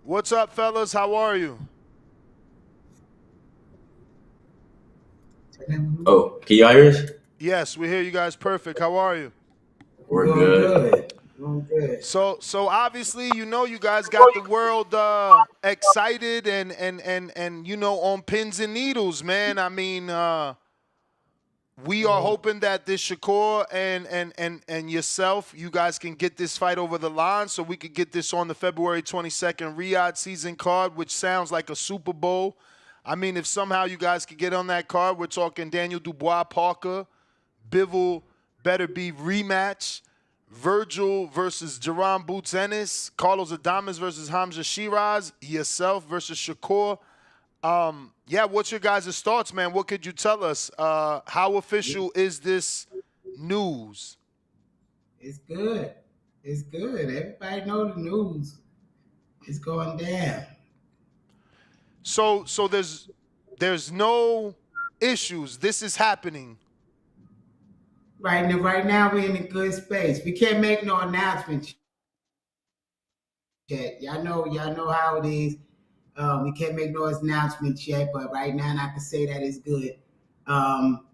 What's up, fellas? How are you? Oh, can y'all hear us? Yes, we hear you guys perfect. How are you? We're Doing good. good. Doing good. So obviously, you guys got the world excited and on pins and needles, man. I mean, we are hoping that this Shakur and yourself, you guys can get this fight over the line so we could get this on the February 22nd Riyadh season card, which sounds like a Super Bowl. I mean, if somehow you guys could get on that card, we're talking Daniel Dubois Parker, Bivol better be rematch, Virgil versus Jerome Boots Ennis, Carlos Adames versus Hamza Shiraz, yourself versus Shakur. Yeah, what's your guys' thoughts, man? What could you tell us? How official is this news? It's good. It's good. Everybody know the news. It's going down. So there's no issues. This is happening. Right now we're in a good space. We can't make no announcements yet. Y'all know how it is. We can't make no announcements yet, but right now I can say that it's good. Um,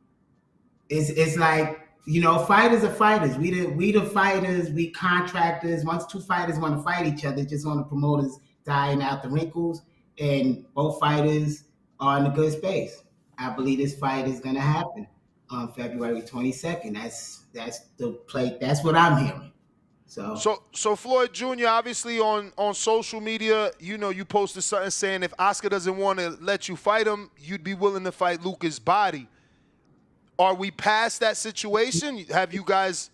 it's like fighters are fighters. We the fighters. We contractors. Once two fighters want to fight each other, just want the promoters dying out the wrinkles, and both fighters are in a good space. I believe this fight is gonna happen on February 22nd. That's the play. That's what I'm hearing. So So Floyd Jr. obviously on social media, you posted something saying if Oscar doesn't want to let you fight him, you'd be willing to fight Lucas Body. Are we past that situation? Have you guys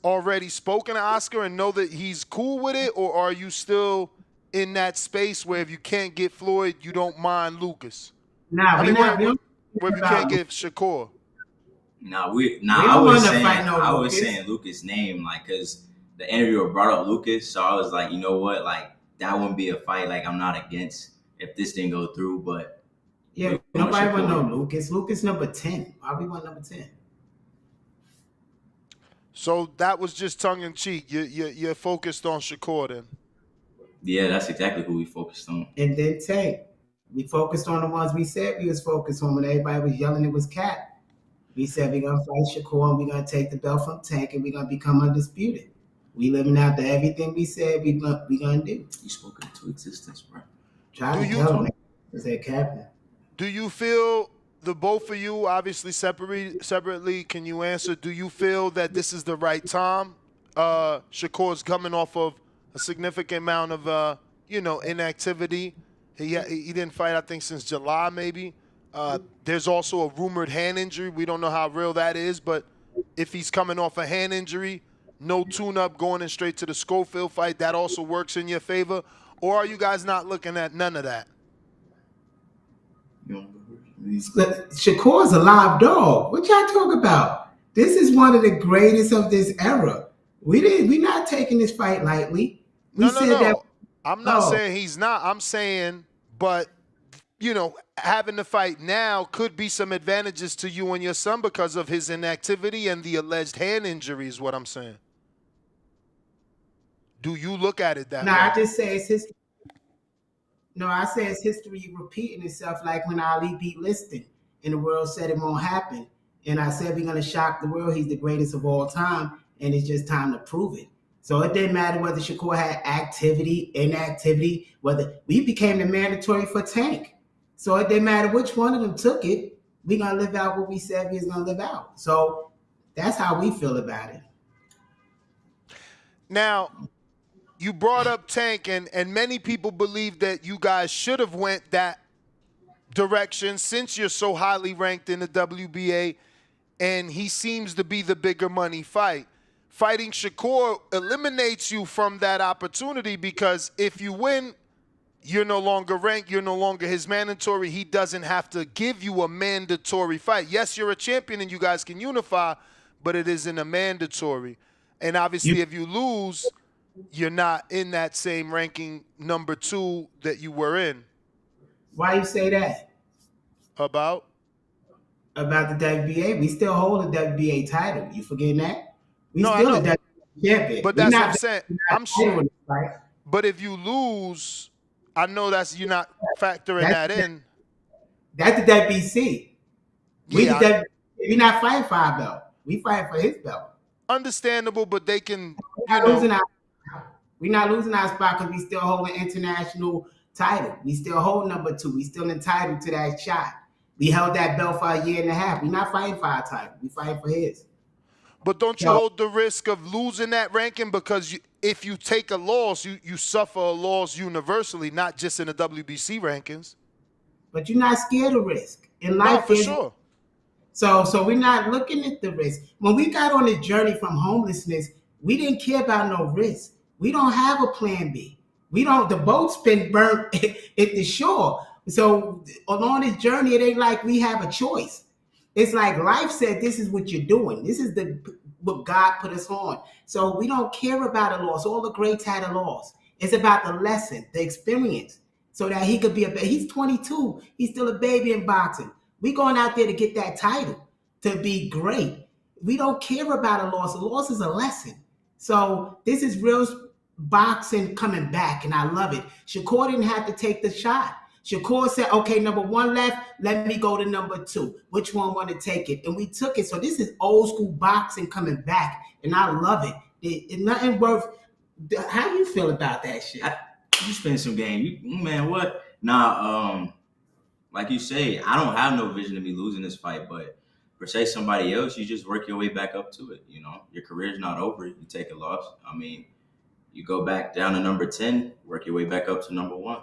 already spoken to Oscar and know that he's cool with it, or are you still in that space where if you can't get Floyd, you don't mind Lucas? now I we mean, not we don't where if you can't about get Shakur. we I don't was want to saying fight no I was Lucas. saying Lucas' name cause the interviewer brought up Lucas, so I was like, you know what, that wouldn't be a fight I'm not against if this didn't go through, but Yeah, we going with nobody want no Shakur. Lucas. Lucas number 10. Why we want number 10? So that was just tongue in cheek. You're focused on Shakur then. Yeah, that's exactly who we focused on. And then Tank. We focused on the ones we said we was focused on when everybody was yelling it was Cat. We said we're gonna fight Shakur and we're gonna take the belt from Tank and we're gonna become undisputed. We living out to everything we said we gonna do. You spoke into existence, bro. Do Try to you tell them is that Captain. do you feel the both of you obviously separately? Can you answer? Do you feel that this is the right time? Shakur's coming off of a significant amount of inactivity. He didn't fight I think since July maybe. There's also a rumored hand injury. We don't know how real that is, but if he's coming off a hand injury, no tune-up going in straight to the Schofield fight, that also works in your favor. Or are you guys not looking at none of that? You want to go first? Shakur's a live dog. What y'all talk about? This is one of the greatest of this era. We not taking this fight lightly. We No, no, said that no. I'm not oh saying he's not. I'm saying, but having the fight now could be some advantages to you and your son because of his inactivity and the alleged hand injury. Is what I'm saying. Do you look at it that no, I way? just say it's history. No, I say it's history repeating itself like when Ali beat Liston and the world said it won't happen. And I said we're gonna shock the world, he's the greatest of all time, and it's just time to prove it. So it didn't matter whether Shakur had activity, inactivity, whether we became the mandatory for Tank. So it didn't matter which one of them took it, we're gonna live out what we said we was gonna live out. So that's how we feel about it. Now, you brought up Tank, and many people believe that you guys should have went that direction since you're so highly ranked in the WBA, and he seems to be the bigger money fight. Fighting Shakur eliminates you from that opportunity because if you win, you're no longer ranked, you're no longer his mandatory. He doesn't have to give you a mandatory fight. Yes, you're a champion and you guys can unify, but it isn't a mandatory. And You obviously, if you lose, you're not in that same ranking number 2 that you were in. why you say that? About? About the WBA. We still hold the WBA title. You forgetting that? We No, I still the know. WBA champion. But We that's what I'm not saying. we not title in this fight. But if you lose, I know that's you're not factoring That's that in. that's the WBC. We the Yeah, WBC. We not fighting for our belt. We fighting for his belt. understandable, but they can, We're you not know. losing our We're not losing our spot because we still hold an international title. We still hold number 2. We still entitled to that shot. We held that belt for a year and a half. We're not fighting for our title. We fighting for his. But don't you So, hold the risk of losing that ranking because if you take a loss, you suffer a loss universally, not just in the WBC rankings. but you're not scared of risk. In No, life, for there's sure. so we're not looking at the risk. When we got on this journey from homelessness, we didn't care about no risk. We don't have a plan B. We don't. The boat's been burnt at the shore. So along this journey, it ain't like we have a choice. It's like life said, "This is what you're doing. This is the what God put us on." So we don't care about a loss. All the greats had a loss. It's about the lesson, the experience, so that he could be he's 22. He's still a baby in boxing. We going out there to get that title, to be great. We don't care about a loss. A loss is a lesson. So this is real boxing coming back, and I love it. Shakur didn't have to take the shot. Shakur said, okay, number 1 left, let me go to number 2. Which one want to take it? And we took it. So this is old school boxing coming back, and I love it. It's nothing worth. How do you feel about that shit? You spend some game. Man, what? Nah, like you say, I don't have no vision to be losing this fight, but for say somebody else, you just work your way back up to it. You know, your career's not over. You take a loss. I mean, you go back down to number 10, work your way back up to number 1.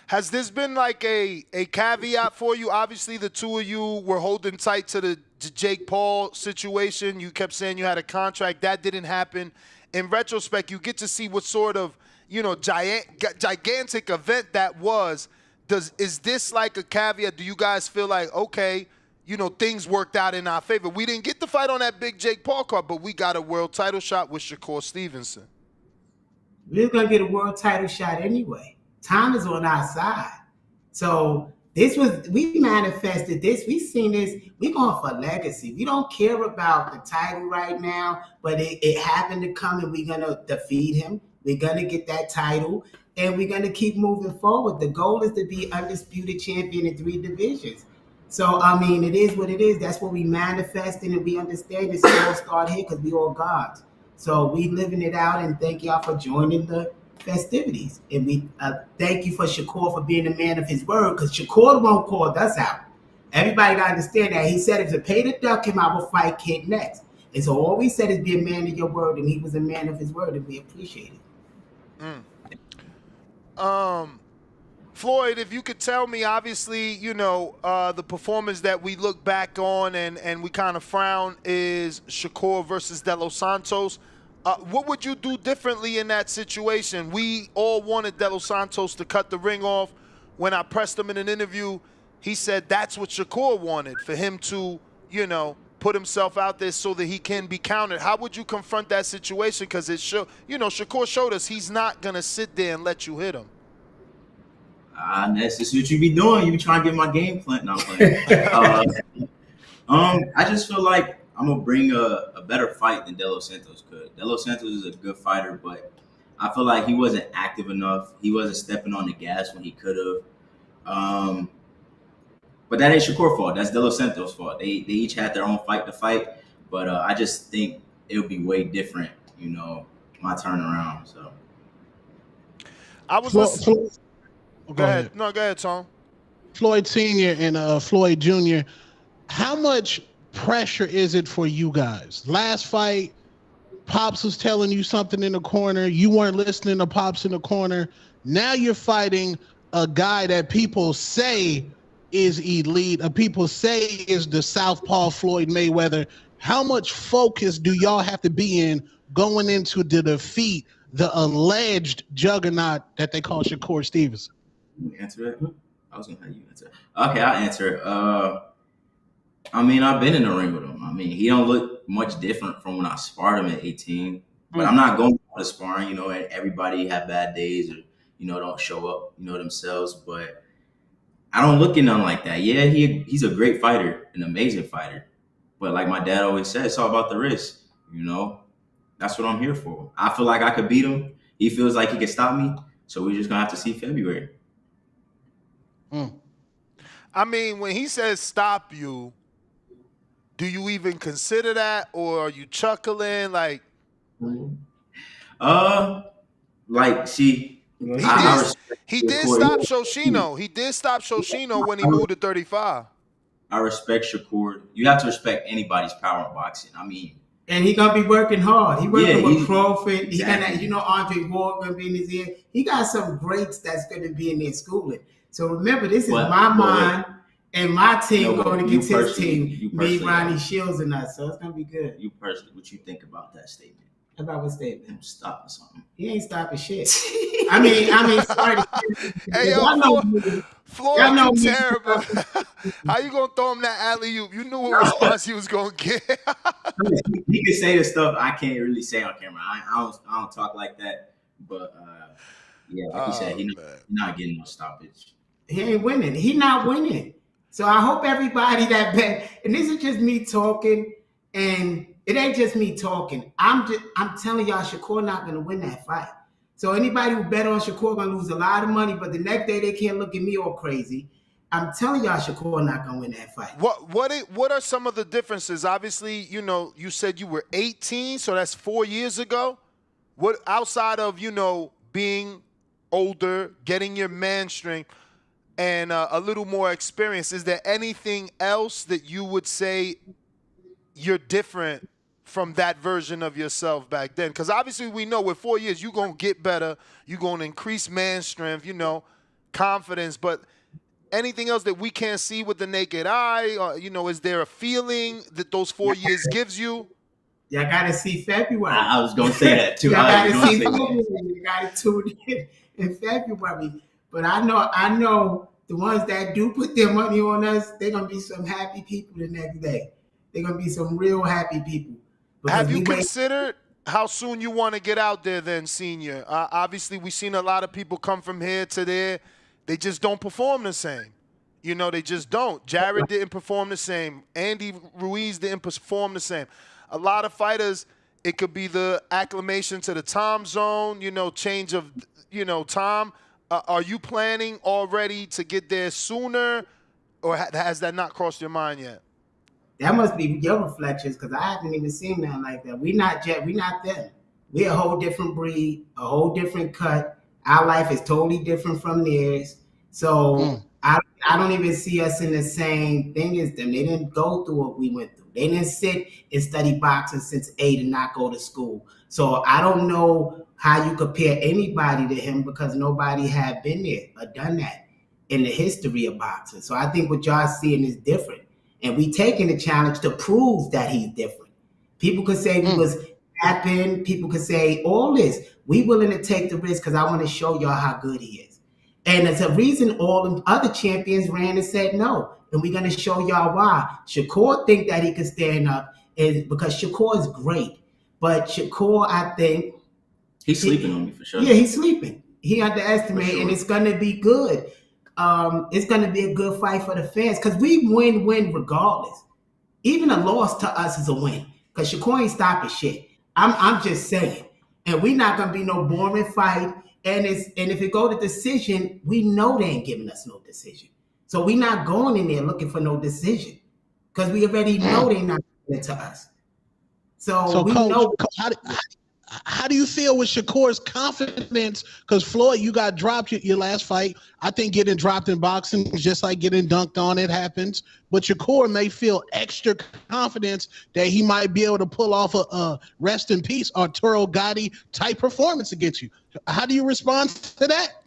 Has this been like a caveat for you? Obviously, the two of you were holding tight to the Jake Paul situation. You kept saying you had a contract. That didn't happen. In retrospect, you get to see what sort of, gigantic event that was. Is this like a caveat? Do you guys feel like, okay, things worked out in our favor? We didn't get the fight on that big Jake Paul card, but we got a world title shot with Shakur Stevenson. We're going to get a world title shot anyway. Time is on our side. So we manifested this. We seen this. We're going for legacy. We don't care about the title right now, but it happened to come, and we're going to defeat him. We're going to get that title, and we're going to keep moving forward. The goal is to be undisputed champion in 3 divisions. So, I mean, it is what it is. That's what we manifested, and we understand this all start here because we all gods. So we living it out, and thank y'all for joining the festivities. And we thank you for Shakur for being a man of his word, because Shakur won't call us out. Everybody got to understand that. He said if the pay to duck him, I will fight Kid next. And so all we said is be a man of your word, and he was a man of his word, and we appreciate it. Floyd, if you could tell me, obviously, the performance that we look back on and we kind of frown is Shakur versus De Los Santos. What would you do differently in that situation? We all wanted De Los Santos to cut the ring off. When I pressed him in an interview, he said that's what Shakur wanted, for him to, put himself out there so that he can be countered. How would you confront that situation? Because Shakur showed us he's not going to sit there and let you hit him. That's just what you be doing. You be trying to get my game plan. No, I'm playing. I just feel like I'm gonna bring a better fight than De Los Santos could. De Los Santos is a good fighter, but I feel like he wasn't active enough. He wasn't stepping on the gas when he could have. But that ain't Shakur's fault. That's De Los Santos' fault. They each had their own fight to fight, but I just think it would be way different, my turnaround. So I was listening. Go ahead. No, go ahead, Tom. Floyd Sr. and Floyd Jr., how much pressure is it for you guys? Last fight, Pops was telling you something in the corner. You weren't listening to Pops in the corner. Now you're fighting a guy that people say is elite, people say is the Southpaw Floyd Mayweather. How much focus do y'all have to be in going into the defeat, the alleged juggernaut that they call Shakur Stevenson? Answer it. I was gonna have you answer it. Okay, I'll answer it. I mean, I've been in the ring with him. I mean, he don't look much different from when I sparred him at 18. But I'm not going to sparring, and everybody have bad days or, don't show up, themselves. But I don't look at none like that. Yeah, he's a great fighter, an amazing fighter. But like my dad always said, it's all about the risk, That's what I'm here for. I feel like I could beat him. he feels like he can stop me. So we're just gonna have to see February. I mean, when he says stop you, do you even consider that, or are you chuckling? Like, See, he I did. respect He did Shakur. stop Shoshino. He did stop Shoshino when he moved to 35. I respect Shakur. You have to respect anybody's power in boxing. I mean, And he gonna be working hard. He working with Crawford. He exactly. got Andre Ward gonna be in his ear. He got some greats that's gonna be in there schooling. So remember, this is my mind and my team going against his team. Me, Ronnie Shields, and us. So it's gonna be good. You personally, what you think about that statement? About what statement? Him stopping something. He ain't stopping shit. I mean, sorry. Hey, yo, Floyd, you terrible. How you gonna throw him that alley-oop? You knew what response he was gonna get. He can say the stuff I can't really say on camera. I don't talk like that. But yeah, like you said, he's not getting no stoppage. He ain't winning. He not winning. So I hope everybody that bet, and this is just me talking, and it ain't just me talking. I'm telling y'all, Shakur not gonna win that fight. So anybody who bet on Shakur gonna lose a lot of money, but the next day they can't look at me all crazy. I'm telling y'all, Shakur not gonna win that fight. What are some of the differences? Obviously, you said you were 18, so that's 4 years ago. What outside of being older, getting your man strength, and a little more experience, is there anything else that you would say you're different from that version of yourself back then? Because obviously we know with 4 years you're going to get better, you're going to increase man strength, confidence, but anything else that we can't see with the naked eye? Is there a feeling that those 4 years gives you? Y'all got to see February. I was going to say that too. Y'all got to see February. You got to tune in February. But I know the ones that do put their money on us, they're going to be some happy people the next day. They're going to be some real happy people. Have you considered how soon you want to get out there then, Senior? Obviously, we've seen a lot of people come from here to there. They just don't perform the same. They just don't. Jared didn't perform the same. Andy Ruiz didn't perform the same. A lot of fighters, it could be the acclimation to the time zone, change of, time. Are you planning already to get there sooner, or has that not crossed your mind yet? That must be your reflections, because I haven't even seen nothing like that. We not them. We're a whole different breed, a whole different cut. Our life is totally different from theirs. So I don't even see us in the same thing as them. They didn't go through what we went through. They didn't sit and study boxing since 8 and not go to school. So I don't know how you compare anybody to him, because nobody had been there or done that in the history of boxing. So I think what y'all seeing is different. And we taking the challenge to prove that he's different. People could say we was happen. People could say all this. We willing to take the risk because I want to show y'all how good he is. And it's a reason all the other champions ran and said no. And we're going to show y'all why. Shakur think that he could stand up is because Shakur is great. But Shakur, I think... He's sleeping on me for sure. Yeah, he's sleeping. He underestimated, and it's going to be good. It's going to be a good fight for the fans because we win regardless. Even a loss to us is a win because Shakur ain't stopping shit. I'm just saying. And we're not going to be no boring fight. And if it go to decision, we know they ain't giving us no decision. So we're not going in there looking for no decision because we already know they're not giving it to us. So we Coach, know. How do you feel with Shakur's confidence? Because Floyd, you got dropped your last fight. I think getting dropped in boxing is just like getting dunked on. It happens. But Shakur may feel extra confidence that he might be able to pull off a rest in peace Arturo Gatti type performance against you. How do you respond to that?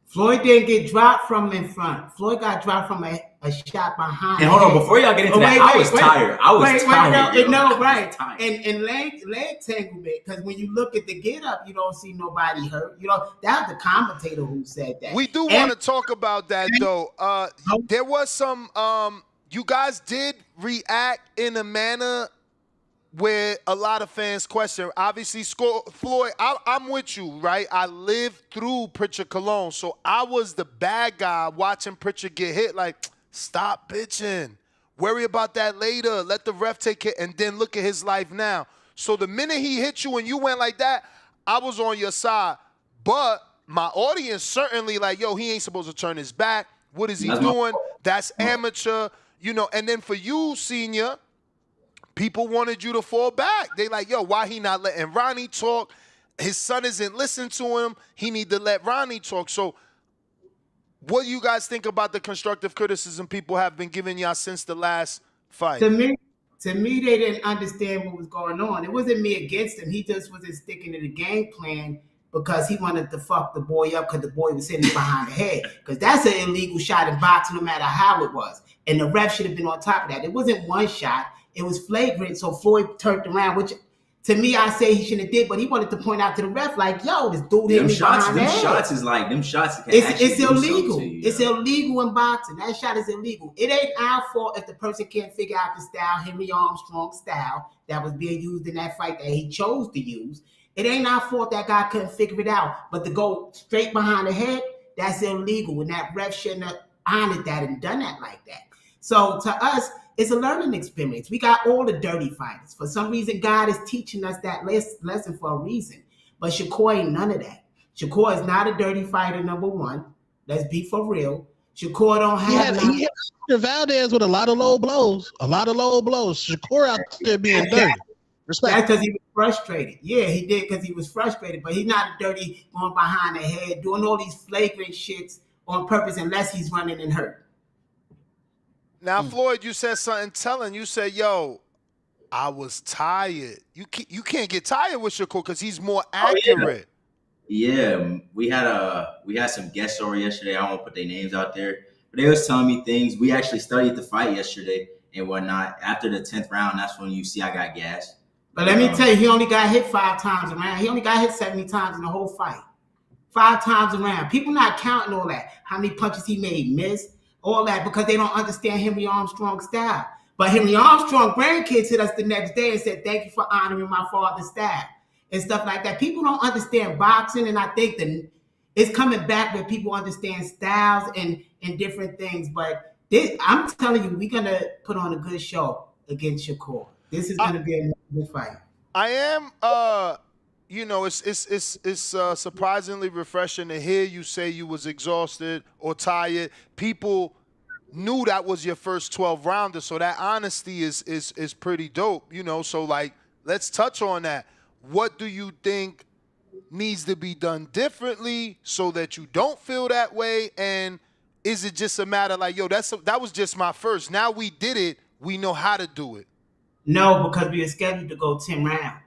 Floyd didn't get dropped from in front. Floyd got dropped from a shot behind. And hold on, before y'all get into that, I was tired. I was tired. No, right. And leg tanglement, because when you look at the get up, you don't see nobody hurt. That was the commentator who said that. We do want to talk about that though. There was some you guys did react in a manner where a lot of fans question. Obviously, Floyd, I'm with you, right? I lived through Pritchard Cologne, so I was the bad guy watching Pritchard get hit. Like, stop bitching. Worry about that later. Let the ref take it, and then look at his life now. So the minute he hit you and you went like that, I was on your side, but my audience certainly like, yo, he ain't supposed to turn his back. What is he That's my doing? fault. That's amateur, and then for you, Senior, people wanted you to fall back. They like, yo, why he not letting Ronnie talk? His son isn't listening to him. He need to let Ronnie talk. So what do you guys think about the constructive criticism people have been giving y'all since the last fight? To me, they didn't understand what was going on. It wasn't me against him. He just wasn't sticking to the game plan because he wanted to fuck the boy up because the boy was hitting him behind the head. Because that's an illegal shot in boxing, no matter how it was. And the ref should have been on top of that. It wasn't one shot. It was flagrant. So Floyd turned around, which to me, I say he shouldn't have did, but he wanted to point out to the ref, like, yo, this dude hit me behind the head. Them shots it's illegal. It's illegal in boxing. That shot is illegal. It ain't our fault if the person can't figure out the style, Henry Armstrong style, that was being used in that fight that he chose to use. It ain't our fault that guy couldn't figure it out. But to go straight behind the head, that's illegal. And that ref shouldn't have honored that and done that like that. So to us, it's a learning experience. We got all the dirty fighters. For some reason, God is teaching us that lesson for a reason. But Shakur ain't none of that. Shakur is not a dirty fighter, number one. Let's be for real. Shakur don't have... He hit Valdez with a lot of low blows. Shakur out there being dirty. Respect. That's because he was frustrated. Yeah, he did because he was frustrated. But he's not a dirty going behind the head, doing all these flagrant shits on purpose unless he's running and hurt. Now, Floyd, you said something telling. You said, yo, I was tired. You can't get tired with Shakur because he's more accurate. Yeah, we had some guests over yesterday. I won't put their names out there. But they was telling me things. We actually studied the fight yesterday and whatnot. After the 10th round, that's when you see I got gassed. But let me tell you, he only got hit 5 times around. He only got hit 70 times in the whole fight. 5 times around. People not counting all that. How many punches he made, miss. All that because they don't understand Henry Armstrong's style. But Henry Armstrong grandkids hit us the next day and said, thank you for honoring my father's style and stuff like that. People don't understand boxing, and I think that it's coming back where people understand styles and different things. But I'm telling you, we're going to put on a good show against Shakur. This is going to be a good fight. I am, it's surprisingly refreshing to hear you say you was exhausted or tired. People knew that was your first 12 rounder, so that honesty is pretty dope. So like, let's touch on that. What do you think needs to be done differently so that you don't feel that way? And is it just a matter like, yo, that was just my first. Now we did it. We know how to do it. No, because we were scheduled to go 10 rounds.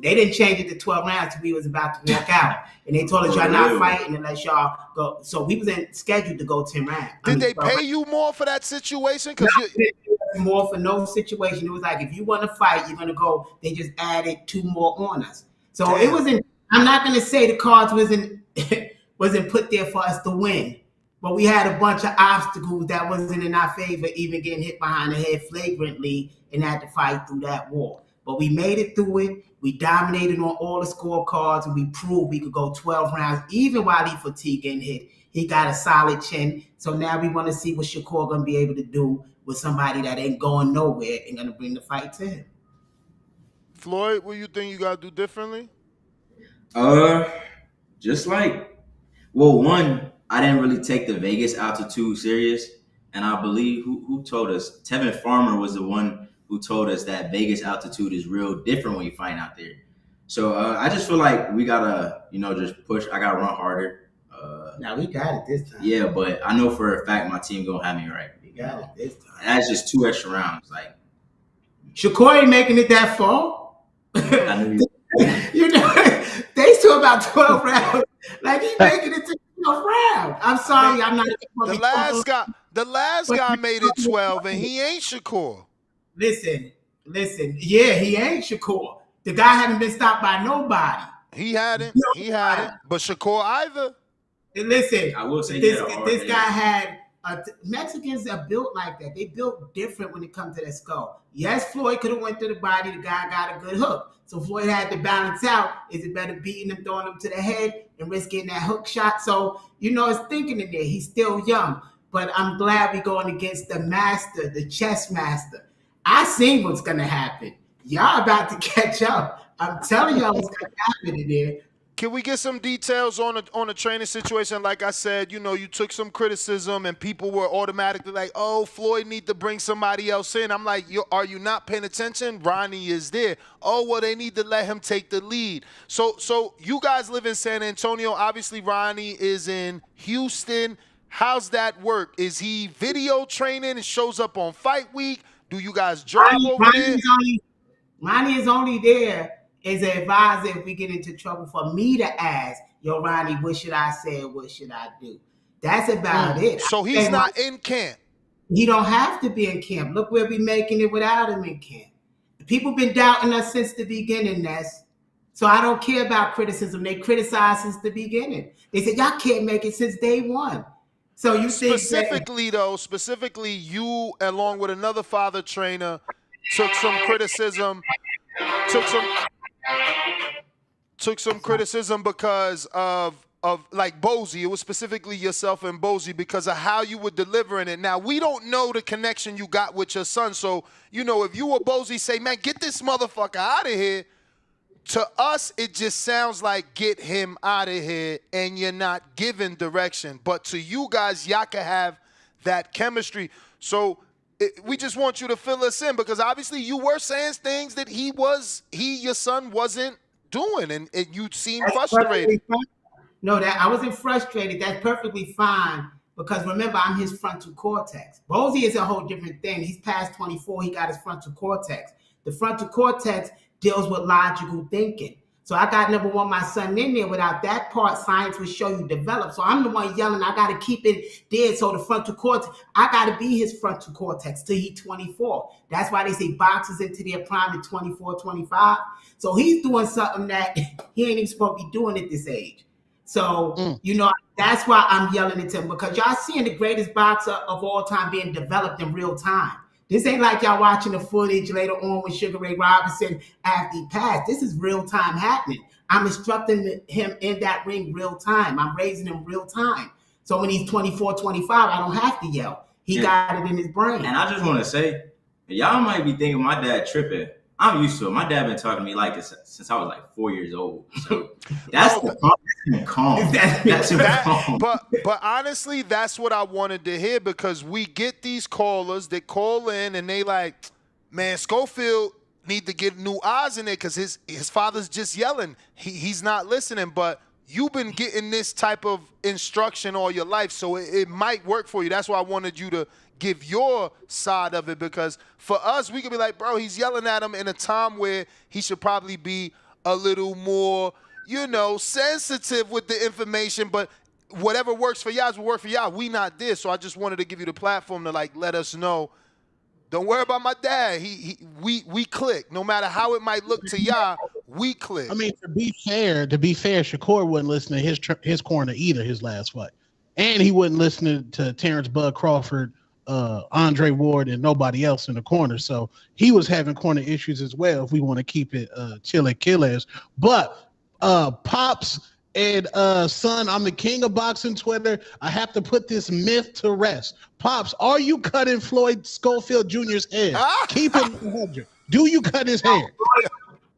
They didn't change it to 12 rounds till we was about to walk out. And they told us y'all not fighting unless y'all go. So we was scheduled to go 10 rounds. Did they pay you more for that situation? More for no situation. It was like, if you want to fight, you're going to go. They just added 2 more on us. So Damn. It wasn't, I'm not going to say the cards wasn't put there for us to win. But we had a bunch of obstacles that wasn't in our favor, even getting hit behind the head flagrantly and had to fight through that war. But we made it through it. We dominated on all the scorecards, and we proved we could go 12 rounds, even while he fatigued getting hit. He got a solid chin. So now we want to see what Shakur going to be able to do with somebody that ain't going nowhere and going to bring the fight to him. Floyd, what do you think you got to do differently? Just like, well, one, I didn't really take the Vegas altitude serious. And I believe, who told us? Tevin Farmer was the one who told us that Vegas altitude is real different when you fight out there. So I just feel like we got to, just push. I got to run harder. Now we got it this time. Yeah, but I know for a fact my team going to have me right. We got it this time. And that's just 2 extra rounds. Like, Shakur ain't making it that far. I knew they still about 12 rounds. Like he making it to 12 rounds. I'm sorry, I'm not. The last guy made it 12, and he ain't Shakur. Listen. Yeah, he ain't Shakur. The guy haven't been stopped by nobody. He hadn't. But Shakur either. And listen, I will say this guy had. Mexicans are built like that. They built different when it comes to their skull. Yes, Floyd could have went to the body. The guy got a good hook. So Floyd had to balance out. Is it better beating him, throwing him to the head, and risking that hook shot? So, it's thinking in there. He's still young. But I'm glad we're going against the master, the chess master. I seen what's going to happen. Y'all about to catch up. I'm telling y'all what's gonna happen in there. Can we get some details on a training situation? Like I said, you know, you took some criticism and people were automatically like, "Oh, Floyd need to bring somebody else in." I'm like, "Are you not paying attention? Ronnie is there." "Oh, well, they need to let him take the lead." So you guys live in San Antonio. Obviously, Ronnie is in Houston. How's that work? Is he video training and shows up on fight week? Do you guys drive over there? Ronnie is only there as an advisor if we get into trouble for me to ask, "Yo, Ronnie, what should I say? What should I do?" That's about it. So he's not in camp. He don't have to be in camp. Look where we making it without him in camp. People been doubting us since the beginning, Ness. So I don't care about criticism. They criticized since the beginning. They said, "Y'all can't make it since day one." So you think specifically you, along with another father trainer, took some criticism, took some criticism because of like Bozy. It was specifically yourself and Bozy because of how you were delivering it. Now, we don't know the connection you got with your son. So, you know, if you or Bozy say, "Man, get this motherfucker out of here," to us, it just sounds like get him out of here and you're not giving direction. But to you guys, y'all can have that chemistry. So we just want you to fill us in because obviously you were saying things that your son wasn't doing, and you seem frustrated. No, that I wasn't frustrated. That's perfectly fine because remember, I'm his frontal cortex. Bozy is a whole different thing. He's past 24. He got his frontal cortex. The frontal cortex deals with logical thinking. So I got number one, my son in there. Without that part, science would show you develop. So I'm the one yelling, I got to keep it dead. So the frontal cortex, I got to be his frontal cortex till he's 24. That's why they say boxers into their prime at 24, 25. So he's doing something that he ain't even supposed to be doing at this age. So, you know, that's why I'm yelling at him because y'all seeing the greatest boxer of all time being developed in real time. This ain't like y'all watching the footage later on with Sugar Ray Robinson after he passed. This is real time happening. I'm instructing him in that ring real time. I'm raising him real time. So when he's 24, 25, I don't have to yell. He got it in his brain. And I just want to say, y'all might be thinking my dad tripping. I'm used to it. My dad been talking to me like this since I was like 4 years old. So that's calm. That's calm. But honestly, that's what I wanted to hear because we get these callers that call in and they like, "Man, Schofield need to get new eyes in there because his father's just yelling. He's not listening." But you've been getting this type of instruction all your life, so it might work for you. That's why I wanted you to give your side of it because for us, we could be like, "Bro, he's yelling at him in a time where he should probably be a little more, you know, sensitive with the information." But whatever works for y'all will work for y'all. We not there, so I just wanted to give you the platform to like let us know. Don't worry about my dad. We click. No matter how it might look to y'all, we click. I mean, to be fair, Shakur wouldn't listen to his corner either. His last fight, and he wouldn't listen to Terrence Bud Crawford, Andre Ward, and nobody else in the corner. So he was having corner issues as well. If we want to keep it chill at killers, but Pops and son, I'm the king of boxing Twitter. I have to put this myth to rest. Pops, are you cutting Floyd Schofield Jr.'s hair? Keep it 100. Do you cut his hair?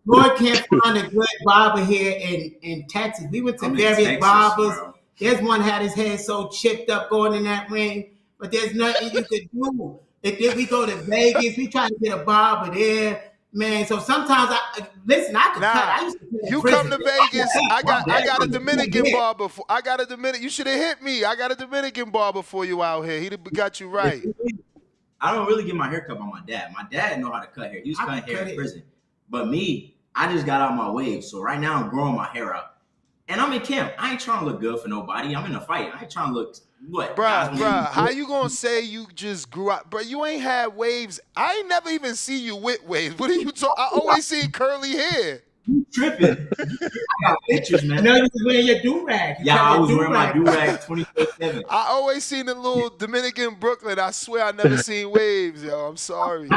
Floyd can't find a good barber here in Texas. We went to various barbers. Bro. There's one had his hair so chipped up going in that ring. But there's nothing you could do. If we go to Vegas, we try to get a barber there, man. So sometimes I could cut. I used to you come to Vegas. I got a Dominican barber. I got a Dominican. You should have hit me. I got a Dominican barber for you out here. He got you right. I don't really get my hair cut by my dad. My dad know how to cut hair. He was cutting hair in prison. But me, I just got out my wave. So right now I'm growing my hair out. And I'm in camp. I ain't trying to look good for nobody. I'm in a fight. I ain't trying to look what? Bruh, how you gonna say you just grew up? Bro, you ain't had waves. I ain't never even see you with waves. What are you talking? I always see curly hair. You tripping. I got pictures, man. No, you was wearing your do-rag. Yeah, I was wearing my do-rag 24/7. I always seen the little Dominican Brooklyn. I swear I never seen waves, yo. I'm sorry.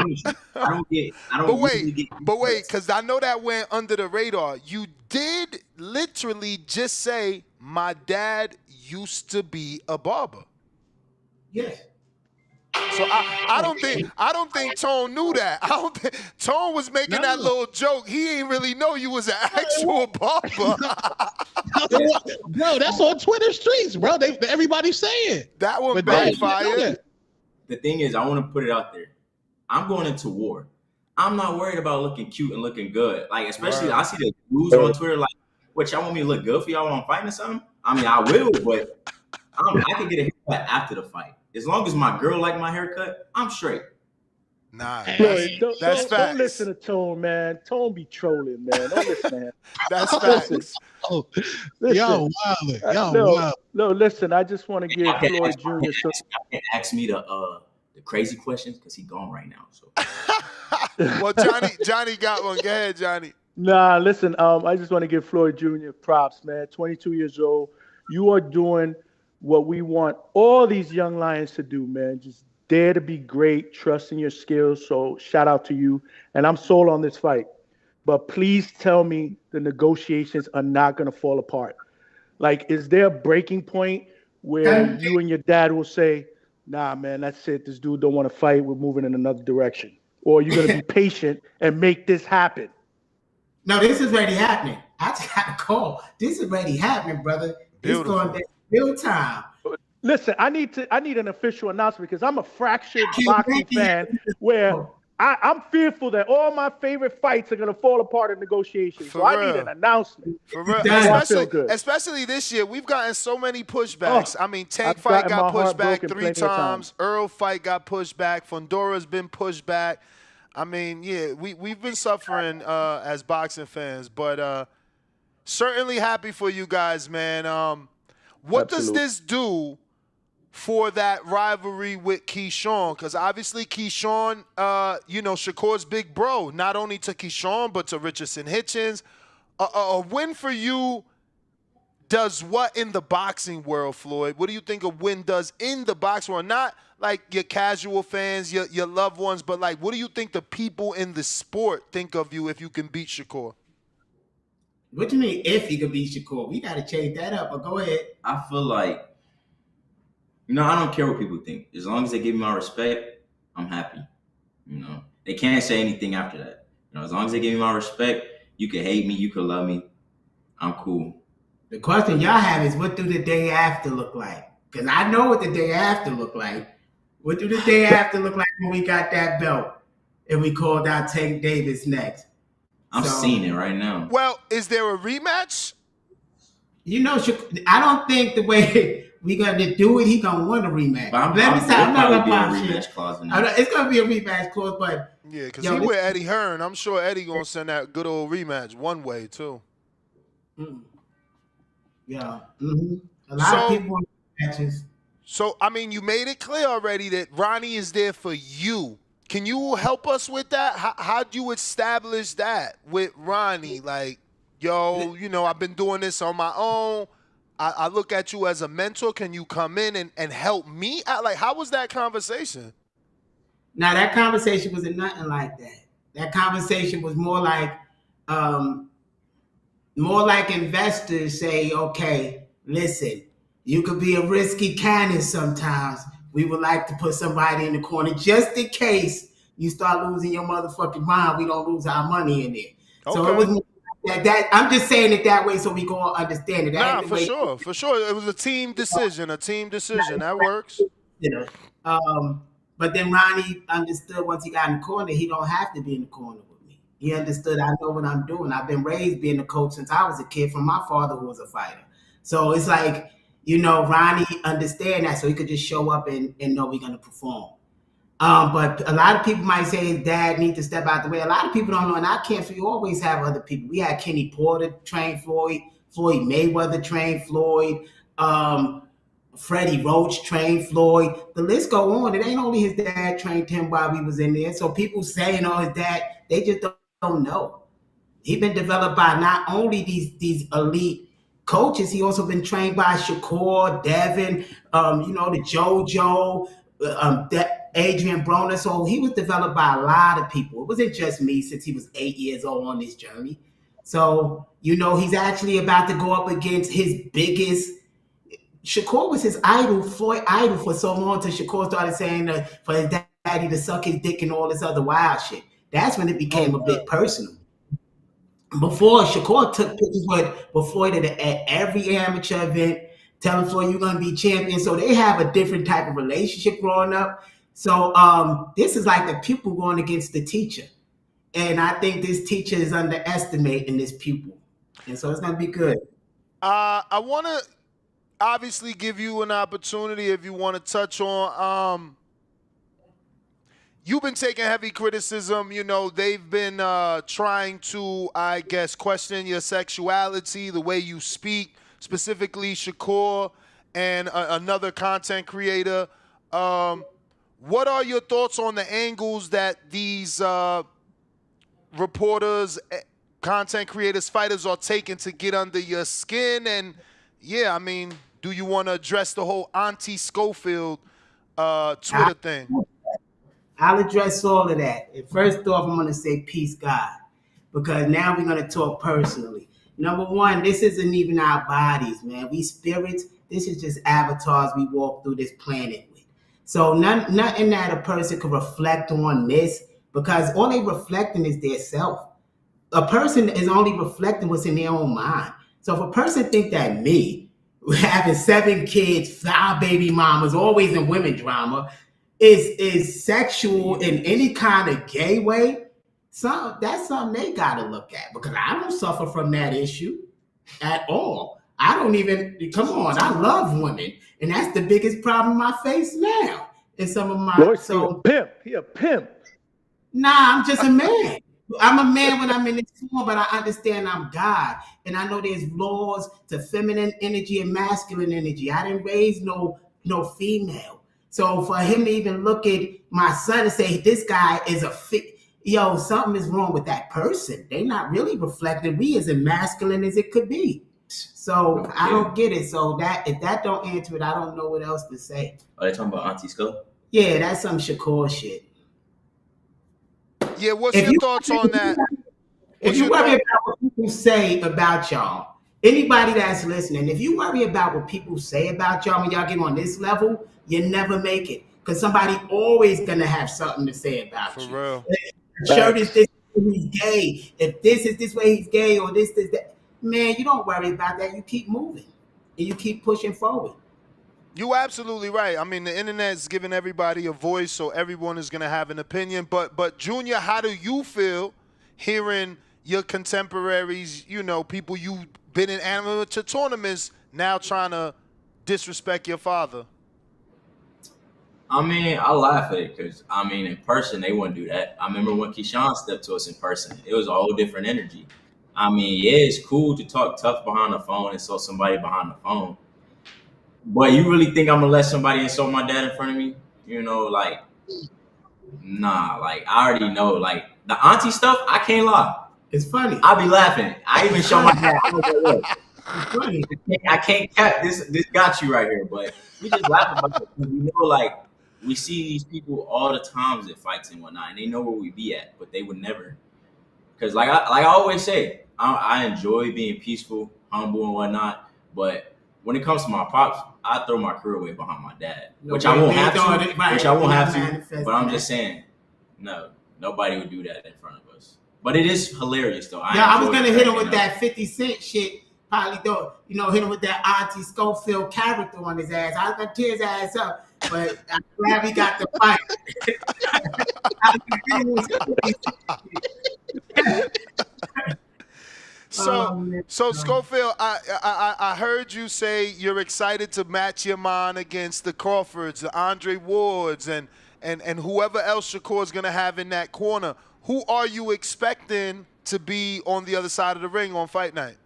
But wait, because I know that went under the radar. You did literally just say, "My dad used to be a barber." Yes. So I don't think Tone knew that. I don't think Tone was making that No. little joke. He didn't really know you was an actual barber. Bro, that's on Twitter streets, bro. Everybody say it. That one But they didn't know backfired. that. The thing is, I want to put it out there. I'm going into war. I'm not worried about looking cute and looking good. Like, especially Right. I see the dudes on Twitter like, what, y'all want me to look good for y'all when I'm fighting or something? I mean, I will, but I can get a haircut after the fight. As long as my girl like my haircut, I'm straight. Nah, Floyd, that's facts. don't listen to Tone, man. Tone be trolling, man. Don't listen to him. That's facts. Oh, Listen, yo, wild. Yo, wild. no, listen. I just want to give Y'all can't Floyd ask- y'all Jr. can't some. ask- y'all can't ask me the crazy questions because he gone right now. So Well, Johnny got one. Go ahead, Johnny. Nah, listen. I just want to give Floyd Jr. props, man. 22 years old. You are doing what we want all these young lions to do, man. Just dare to be great, trust in your skills. So shout out to you. And I'm sold on this fight. But please tell me the negotiations are not going to fall apart. Like, is there a breaking point where you and your dad will say, nah, man, that's it. This dude don't want to fight. We're moving in another direction. Or are you going to be patient and make this happen? No, this is already happening. I just got a call. This is already happening, brother. Beautiful. It's going down real time. Listen, I need an official announcement because I'm a fractured boxing fan where I'm fearful that all my favorite fights are going to fall apart in negotiations. For So I real. need an announcement. For real. That's Especially this year, we've gotten so many pushbacks. I mean, Tank I've fight gotten got my pushed heart back broken 3 plenty of times. times. Earl fight got pushed back. Fondora's been pushed back. I mean, yeah, we've been suffering as boxing fans, but certainly happy for you guys, man. What does Absolutely. this do for that rivalry with Keyshawn? Because obviously Keyshawn, Shakur's big bro, not only to Keyshawn, but to Richardson Hitchens. A win for you does what in the boxing world, Floyd? What do you think a win does in the boxing world? Not like your casual fans, your loved ones, but like, what do you think the people in the sport think of you if you can beat Shakur? What do you mean if he could beat Shakur? We got to change that up, but go ahead. I feel like, I don't care what people think. As long as they give me my respect, I'm happy. They can't say anything after that. As long as they give me my respect, you can hate me, you can love me, I'm cool. The question y'all have is, what do the day after look like? Because I know what the day after look like. What do the day after look like when we got that belt and we called out Tank Davis next? I'm seeing it right now. Well, is there a rematch? I don't think the way we got to do it, he gonna win a rematch. But I'm not probably gonna be a pop shit. rematch clause in that. It's gonna be a rematch clause, but Yeah, because Yo, he this- with Eddie Hearn. I'm sure Eddie gonna send that good old rematch one way too. yeah, a lot of people in matches. So, I mean, you made it clear already that Ronnie is there for you. Can you help us with that? How do you establish that with Ronnie? Like, yo, I've been doing this on my own. I look at you as a mentor. Can you come in and help me out? Like, how was that conversation? Now that conversation wasn't nothing like that. That conversation was more like investors say, okay, listen, you could be a risky cannon sometimes. We would like to put somebody in the corner just in case you start losing your motherfucking mind. We don't lose our money in there. So it was more like that. I'm just saying it that way so we can all understand it. Nah, for sure. It was a team decision. That works. But then Ronnie understood once he got in the corner, he don't have to be in the corner with me. He understood I know what I'm doing. I've been raised being a coach since I was a kid from my father who was a fighter. So it's like, Ronnie understand that so he could just show up and know we're going to perform. But a lot of people might say his dad needs to step out the way. A lot of people don't know, and I can't. We always have other people. We had Kenny Porter train Floyd Mayweather train Floyd, Freddie Roach trained Floyd. The list go on. It ain't only his dad trained him while we was in there. So people saying, "Oh, his dad," they just don't know. He been developed by not only these elite coaches. He also been trained by Shakur, Devin, the JoJo, Adrian Broner. So he was developed by a lot of people. It wasn't just me since he was 8 years old on this journey. So he's actually about to go up against his biggest Shakur was his idol, Floyd idol for so long till Shakur started saying for his daddy to suck his dick and all this other wild shit. That's when it became a bit personal. Before Shakur took pictures with Floyd at every amateur event, telling Floyd you're gonna be champion. So they have a different type of relationship growing up. So this is like the pupil going against the teacher. And I think this teacher is underestimating this pupil. And so it's gonna be good. I want to obviously give you an opportunity if you want to touch on. You've been taking heavy criticism. You know, they've been trying to, I guess, question your sexuality, the way you speak, specifically Shakur and another content creator. What are your thoughts on the angles that these reporters, content creators, fighters are taking to get under your skin? And yeah, I mean, do you want to address the whole Auntie Schofield Twitter thing? I'll address all of that. And first off, I'm going to say peace, God, because now we're going to talk personally. Number one, this isn't even our bodies, man. We spirits. This is just avatars we walk through this planet with. So nothing that a person can reflect on this, because all they reflecting is their self. A person is only reflecting what's in their own mind. So if a person think that me, having 7 kids, 5 baby mamas, always in women drama, is sexual in any kind of gay way, that's something they gotta look at, because I don't suffer from that issue at all. I don't even, come on, I love women, and that's the biggest problem I face now. And some of my He a pimp. Nah, I'm just a man. I'm a man when I'm in this form, but I understand I'm God. And I know there's laws to feminine energy and masculine energy. I didn't raise no female. So for him to even look at my son and say, this guy is a fit, something is wrong with that person. They're not really reflecting me as masculine as it could be. So I don't get it. So if that don't answer it, I don't know what else to say. Are they talking about Auntie Skull? Yeah, that's some Shakur shit. Yeah, what's your thoughts on that? If you worry about what people say about y'all, anybody that's listening, if you worry about what people say about y'all when y'all get on this level, you never make it. Because somebody always gonna have something to say about you. For real. If the shirt is this way, he's gay. If this is this way, he's gay, or this, that. Man, you don't worry about that. You keep moving. And you keep pushing forward. You're absolutely right. I mean, the internet's giving everybody a voice, so everyone is going to have an opinion. But Junior, how do you feel hearing your contemporaries, people you've been in amateur tournaments, now trying to disrespect your father? I mean, I laugh at it because, in person, they wouldn't do that. I remember when Keyshawn stepped to us in person. It was a whole different energy. Yeah, it's cool to talk tough behind the phone and insult somebody behind the phone. But you really think I'm going to let somebody insult my dad in front of me? Nah, I already know. The auntie stuff, I can't lie. It's funny. I be laughing. I even show my dad. It's funny. I can't cap this. This got you right here. But we just laugh about it. We know, we see these people all the times at fights and whatnot, and they know where we be at, but they would never. Because I always say, I enjoy being peaceful, humble, and whatnot. But when it comes to my pops, I throw my career away behind my dad, which I won't have to. But I'm just saying, no, nobody would do that in front of us. But it is hilarious, though. I was gonna hit him with that 50 Cent shit. Probably don't, hit him with that Auntie Schofield character on his ass. I was gonna tear his ass up, but I'm glad we got the fight. So Schofield, I heard you say you're excited to match your mind against the Crawfords, the Andre Wards, and whoever else Shakur's going to have in that corner. Who are you expecting to be on the other side of the ring on fight night,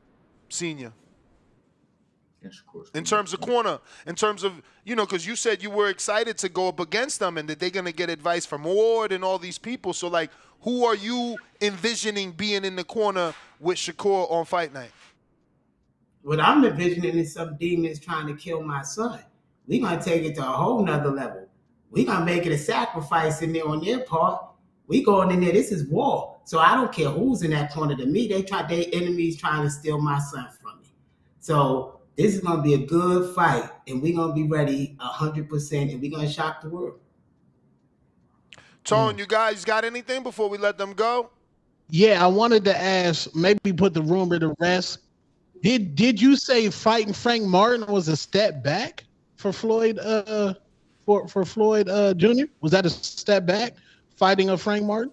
Senior? Yes, of course. In terms of corner, in terms of, because you said you were excited to go up against them and that they're going to get advice from Ward and all these people. So, who are you envisioning being in the corner with Shakur on fight night? What I'm envisioning is some demons trying to kill my son. We're going to take it to a whole nother level. We're going to make it a sacrifice in there on their part. We going in there, this is war. So I don't care who's in that corner to me. Their enemies trying to steal my son from me. So this is gonna be a good fight, and we're gonna be ready 100%, and we're gonna shock the world. Tone, you guys got anything before we let them go? Yeah, I wanted to ask, maybe put the rumor to rest. Did you say fighting Frank Martin was a step back for Floyd? For Floyd Jr. Was that a step back fighting of Frank Martin?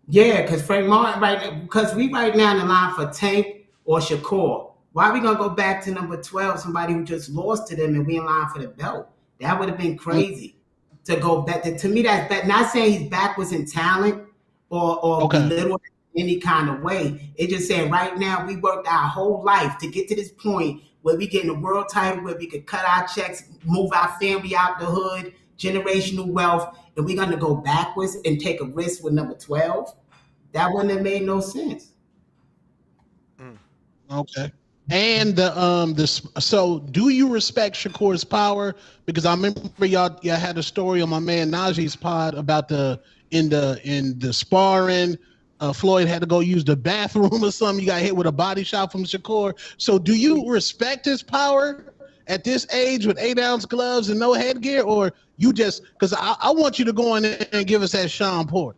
Yeah, because Frank Martin because we right now in the line for Tank or Shakur. Why are we gonna go back to number 12, somebody who just lost to them, and we in line for the belt? That would have been crazy to go back. To me, that's not saying he's backwards in talent or belittled in any kind of way. It's just saying right now we worked our whole life to get to this point where we getting a world title, where we could cut our checks, move our family out the hood, generational wealth, and we're gonna go backwards and take a risk with number 12. That wouldn't have made no sense. Okay. And so do you respect Shakur's power? Because I remember y'all had a story on my man Najee's pod about in the sparring, Floyd had to go use the bathroom or something. You got hit with a body shot from Shakur. So do you respect his power at this age with 8-ounce gloves and no headgear, or you just because I want you to go in there and give us that Sean Porter.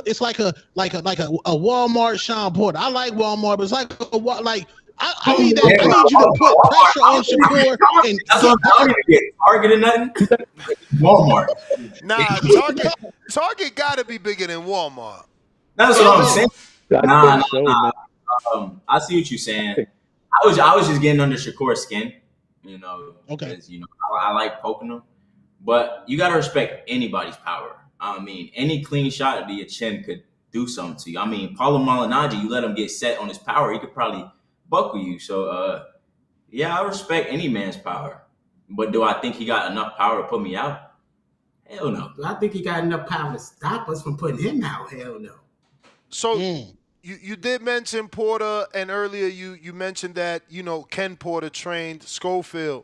It's like a Walmart Sean Porter. I like Walmart, but it's like I need you to put pressure on Shakur. And that's what I'm going to get. Target or nothing? Walmart. Nah, Target got to be bigger than Walmart. That's what I'm saying. Nah. I see what you're saying. I was just getting under Shakur's skin, because I like poking him. But you got to respect anybody's power. I mean, any clean shot to your chin could do something to you. I mean, Paulo Malignaggi, you let him get set on his power, he could probably buckle you. So, yeah, I respect any man's power. But do I think he got enough power to put me out? Hell no. I think he got enough power to stop us from putting him out. Hell no. So you did mention Porter, and earlier you mentioned that, Ken Porter trained Schofield.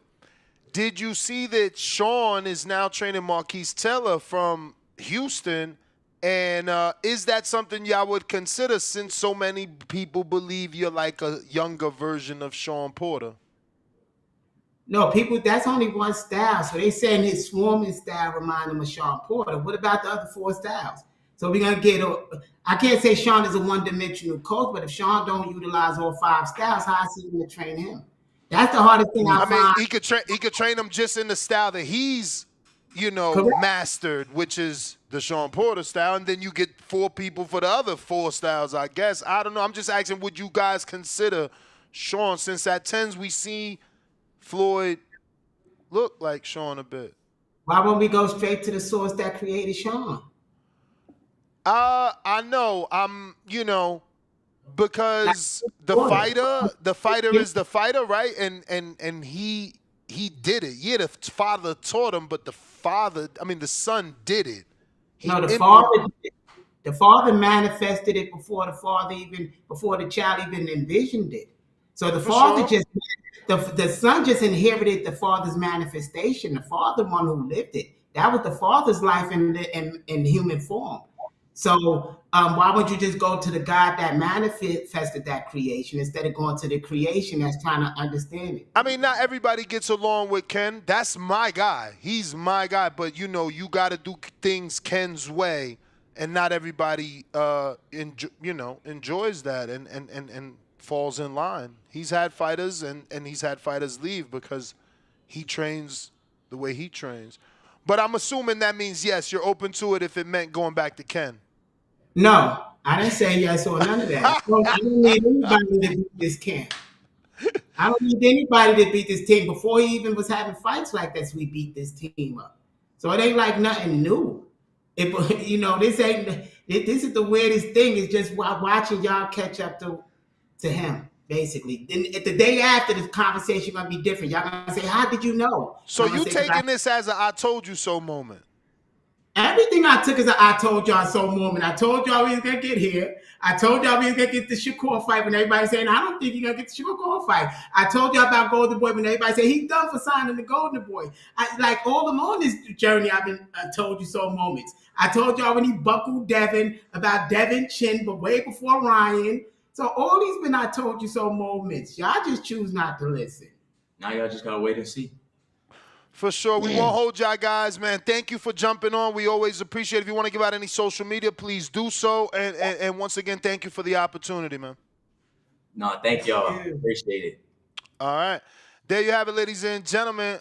Did you see that Sean is now training Marquise Taylor from Houston? And is that something y'all would consider, since so many people believe you're like a younger version of Sean Porter? No, people, that's only one style. So they saying his swarming style remind him of Sean Porter. What about the other 4 styles? So we're going to I can't say Sean is a one-dimensional coach, but if Sean don't utilize all 5 styles, how is he going to train him? That's the hardest thing I find. He could train him just in the style that he's, mastered, which is the Sean Porter style, and then you get 4 people for the other 4 styles, I guess. I don't know. I'm just asking, would you guys consider Sean, since at 10s we see Floyd look like Sean a bit? Why won't we go straight to the source that created Sean? I know. Because the fighter is the fighter, right? And he did it. Yeah, the father taught him, but the son did it. The father manifested it before the child even envisioned it. So the father the son just inherited the father's manifestation. The father one who lived it. That was the father's life in human form. So why would you just go to the God that manifested that creation instead of going to the creation that's trying to understand it? I mean, not everybody gets along with Ken. That's my guy. He's my guy. But, you got to do things Ken's way, and not everybody, enjoys that and falls in line. He's had fighters, and he's had fighters leave because he trains the way he trains. But I'm assuming that means, yes, you're open to it if it meant going back to Ken. No, I didn't say yes or none of that. I don't need anybody to beat this camp. I don't need anybody to beat this team. Before he even was having fights like this, we beat this team up. So it ain't like nothing new. This is the weirdest thing. It's just watching y'all catch up to him, basically. Then the day after, this conversation gonna be different. Y'all gonna say, "How did you know?" So you taking this as a "I told you so" moment? Everything I took is a "I told y'all so" moment. I told y'all we was gonna get here. I told y'all we was gonna get the Shakur fight when everybody's saying, "I don't think you're gonna get the Shakur fight." I told y'all about Golden Boy when everybody said he's done for signing the Golden Boy. All along this journey, I've been told you so moments. I told y'all when he buckled Devin about Devin Chin, but way before Ryan. So all these been I told you so moments. Y'all just choose not to listen. Now y'all just gotta wait and see. For sure. We Man. won't hold y'all guys, man. Thank you for jumping on. We always appreciate it. If you want to give out any social media, please do so. And once again, thank you for the opportunity, man. No, thank y'all. Appreciate it. All right. There you have it, ladies and gentlemen.